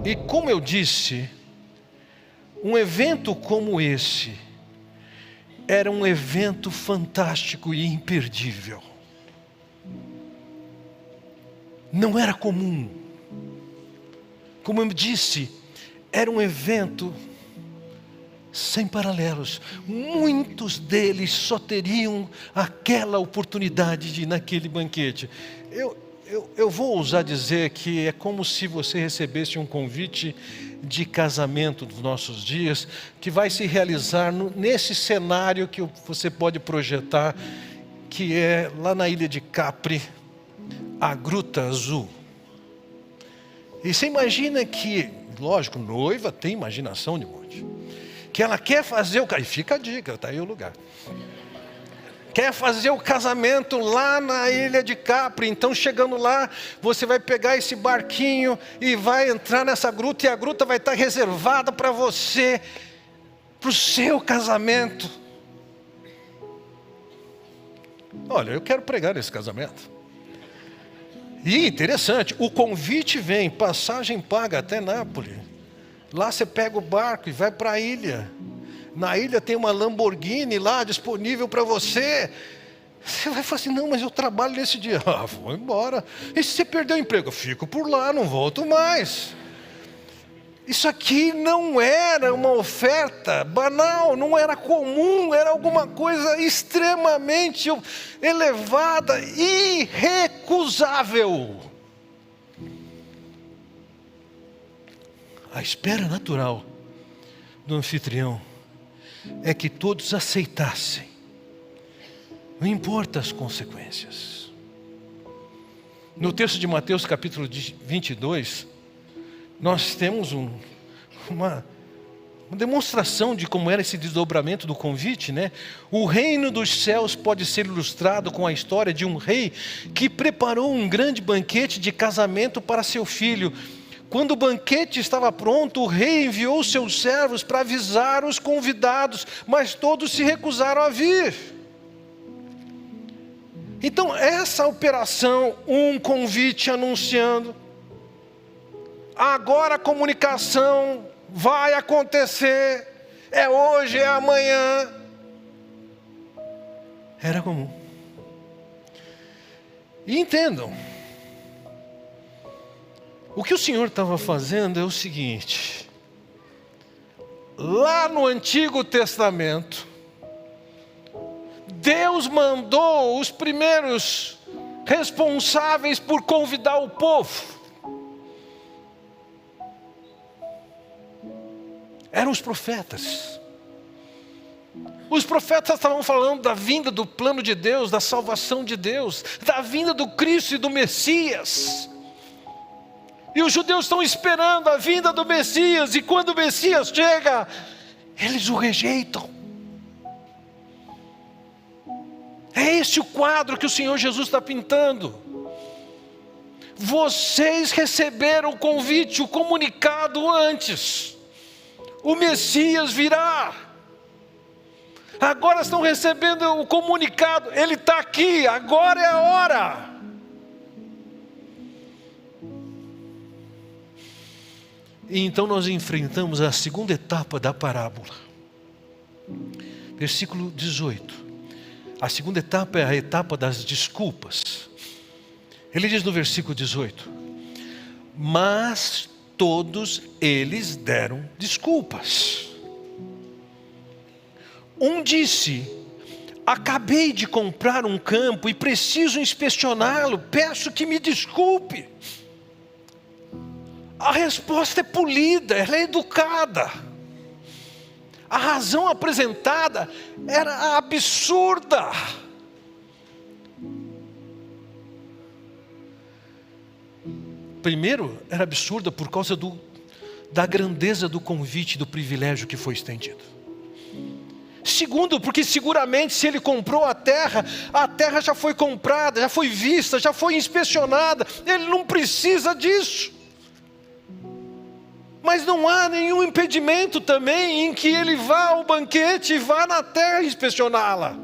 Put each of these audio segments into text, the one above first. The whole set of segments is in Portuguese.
E como eu disse, um evento como esse era um evento fantástico e imperdível. Não era comum. Como eu disse, era um evento sem paralelos. Muitos deles só teriam aquela oportunidade de ir naquele banquete. Eu vou ousar dizer que é como se você recebesse um convite de casamento dos nossos dias, que vai se realizar nesse cenário que você pode projetar, que é lá na ilha de Capri, a Gruta Azul. E você imagina que, lógico, noiva tem imaginação de monte, que ela quer fazer e fica a dica, está aí o lugar. Quer fazer o casamento lá na ilha de Capri. Então, chegando lá, você vai pegar esse barquinho e vai entrar nessa gruta, e a gruta vai estar reservada para você, para o seu casamento. Olha, eu quero pregar nesse casamento. E interessante, o convite vem, passagem paga até Nápoles. Lá você pega o barco e vai para a ilha. Na ilha tem uma Lamborghini lá disponível para você. Você vai falar assim, não, mas eu trabalho nesse dia. Ah, vou embora. E se você perder o emprego? Eu fico por lá, não volto mais. Isso aqui não era uma oferta banal, não era comum, era alguma coisa extremamente elevada, irrecusável. A espera natural do anfitrião é que todos aceitassem, não importa as consequências. No texto de Mateus capítulo 22, nós temos uma demonstração de como era esse desdobramento do convite, né? O reino dos céus pode ser ilustrado com a história de um rei que preparou um grande banquete de casamento para seu filho. Quando o banquete estava pronto, o rei enviou seus servos para avisar os convidados, mas todos se recusaram a vir. Então, essa operação, um convite anunciando, agora a comunicação vai acontecer, é hoje, é amanhã, era comum. E entendam, o que o Senhor estava fazendo é o seguinte: lá no Antigo Testamento, Deus mandou os primeiros responsáveis por convidar o povo. Eram os profetas. Os profetas estavam falando da vinda do plano de Deus, da salvação de Deus, da vinda do Cristo e do Messias. E os judeus estão esperando a vinda do Messias, e quando o Messias chega, eles o rejeitam. É esse o quadro que o Senhor Jesus está pintando. Vocês receberam o convite, o comunicado antes. O Messias virá. Agora estão recebendo o comunicado, ele está aqui, agora é a hora. E então nós enfrentamos a segunda etapa da parábola. Versículo 18. A segunda etapa é a etapa das desculpas. Ele diz no versículo 18: mas todos eles deram desculpas. Um disse: acabei de comprar um campo e preciso inspecioná-lo, peço que me desculpe. A resposta é polida, ela é educada. A razão apresentada era absurda. Primeiro, era absurda por causa da grandeza do convite, do privilégio que foi estendido. Segundo, porque seguramente se ele comprou a terra já foi comprada, já foi vista, já foi inspecionada, ele não precisa disso. Mas não há nenhum impedimento também em que ele vá ao banquete e vá na terra inspecioná-la.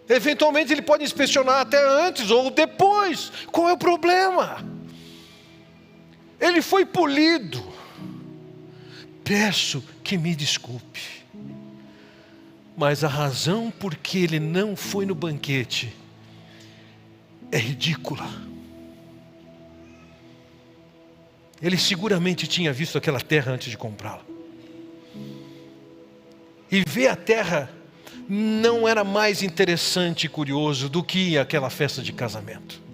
Eventualmente ele pode inspecionar até antes ou depois. Qual é o problema? ele foi polido. Peço que me desculpe, mas a razão por que ele não foi no banquete é ridícula. Ele seguramente tinha visto aquela terra antes de comprá-la. E ver a terra não era mais interessante e curioso do que aquela festa de casamento.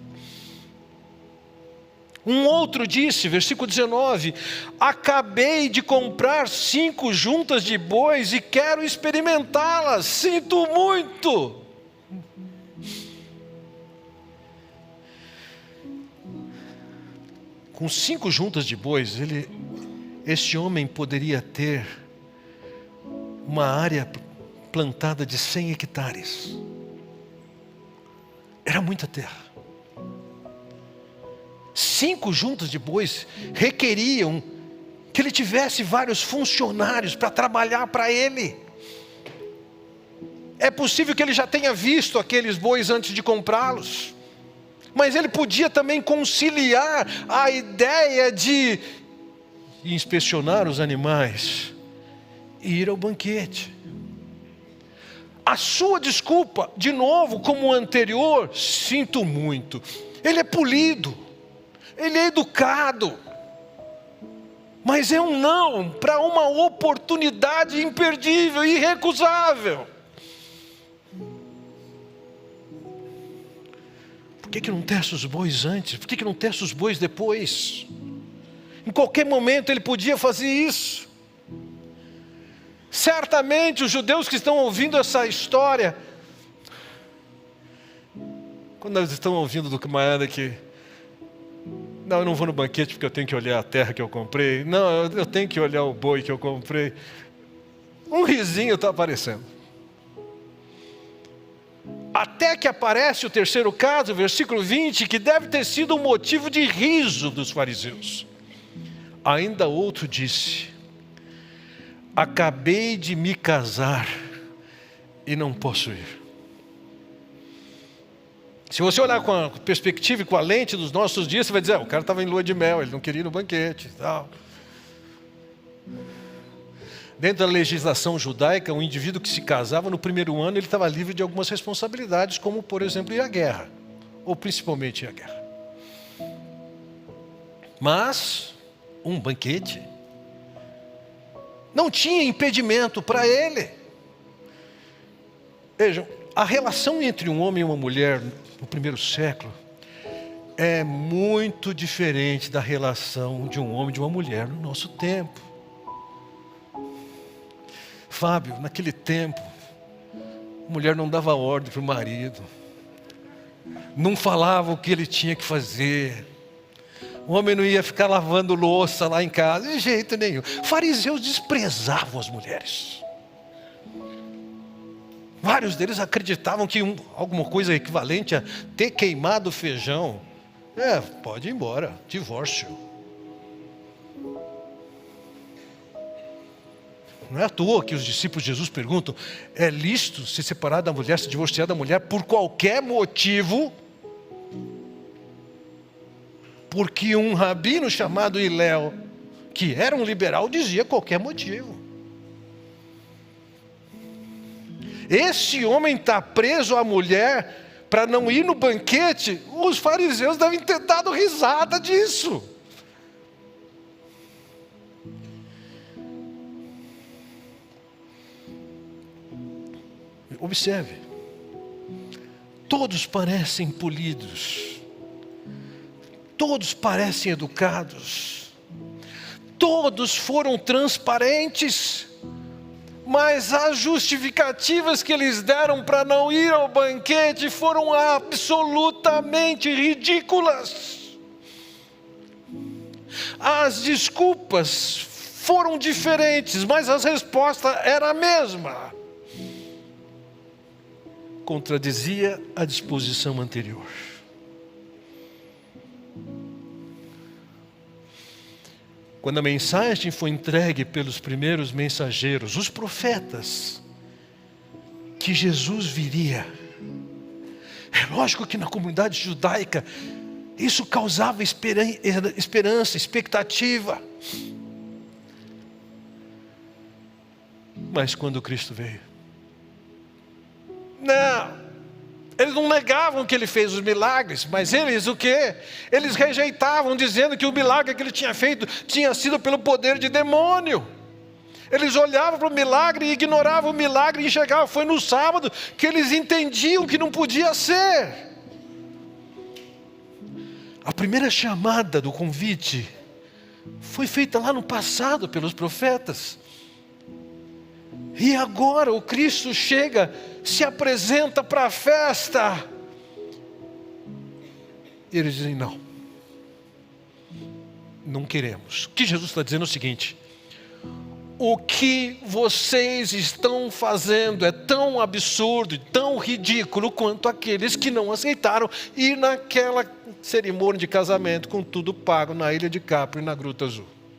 Um outro disse, versículo 19: acabei de comprar 5 juntas de bois e quero experimentá-las, sinto muito. Com 5 juntas de bois, este homem poderia ter uma área plantada de 100 hectares. Era muita terra. 5 juntas de bois requeriam que ele tivesse vários funcionários para trabalhar para ele. É possível que ele já tenha visto aqueles bois antes de comprá-los, mas ele podia também conciliar a ideia de inspecionar os animais e ir ao banquete. A sua desculpa, de novo, como o anterior: sinto muito. Ele é polido, ele é educado, mas é um não para uma oportunidade imperdível, irrecusável. Por que não testa os bois antes? Por que não testa os bois depois? Em qualquer momento ele podia fazer isso. Certamente os judeus que estão ouvindo essa história, quando eles estão ouvindo do camarada que: não, eu não vou no banquete porque eu tenho que olhar a terra que eu comprei. Não, eu tenho que olhar o boi que eu comprei. Um risinho está aparecendo. Até que aparece o terceiro caso, versículo 20, que deve ter sido um motivo de riso dos fariseus. Ainda outro disse: acabei de me casar e não posso ir. Se você olhar com a perspectiva e com a lente dos nossos dias, você vai dizer: o cara estava em lua de mel, ele não queria ir no banquete e tal. Dentro da legislação judaica, um indivíduo que se casava no primeiro ano, ele estava livre de algumas responsabilidades, como, por exemplo, ir à guerra, ou principalmente ir à guerra. Mas um banquete não tinha impedimento para ele. Vejam, a relação entre um homem e uma mulher no primeiro século é muito diferente da relação de um homem e de uma mulher no nosso tempo. Fábio, naquele tempo, a mulher não dava ordem para o marido, não falava o que ele tinha que fazer. O homem não ia ficar lavando louça lá em casa, de jeito nenhum. Fariseus desprezavam as mulheres. Vários deles acreditavam que alguma coisa equivalente a ter queimado feijão, pode ir embora, divórcio. Não é à toa que os discípulos de Jesus perguntam: é lícito se separar da mulher, se divorciar da mulher por qualquer motivo? Porque um rabino chamado Hilel, que era um liberal, dizia qualquer motivo. Esse homem está preso à mulher para não ir no banquete. Os fariseus devem ter dado risada disso. Observe, todos parecem polidos, todos parecem educados, todos foram transparentes, mas as justificativas que eles deram para não ir ao banquete foram absolutamente ridículas. As desculpas foram diferentes, mas a resposta era a mesma. Contradizia a disposição anterior. Quando a mensagem foi entregue pelos primeiros mensageiros, os profetas, que Jesus viria, é lógico que na comunidade judaica Isso causava esperança, expectativa. Mas quando Cristo veio, não, eles não negavam que ele fez os milagres, mas eles o quê? Eles rejeitavam, dizendo que o milagre que ele tinha feito tinha sido pelo poder de demônio. Eles olhavam para o milagre e ignoravam o milagre e enxergavam. Foi no sábado que eles entendiam que não podia ser. A primeira chamada do convite foi feita lá no passado pelos profetas. E agora o Cristo chega, se apresenta para a festa. E eles dizem: não, não queremos. O que Jesus está dizendo é o seguinte: o que vocês estão fazendo é tão absurdo e tão ridículo quanto aqueles que não aceitaram ir naquela cerimônia de casamento com tudo pago na ilha de Capri, na Gruta Azul.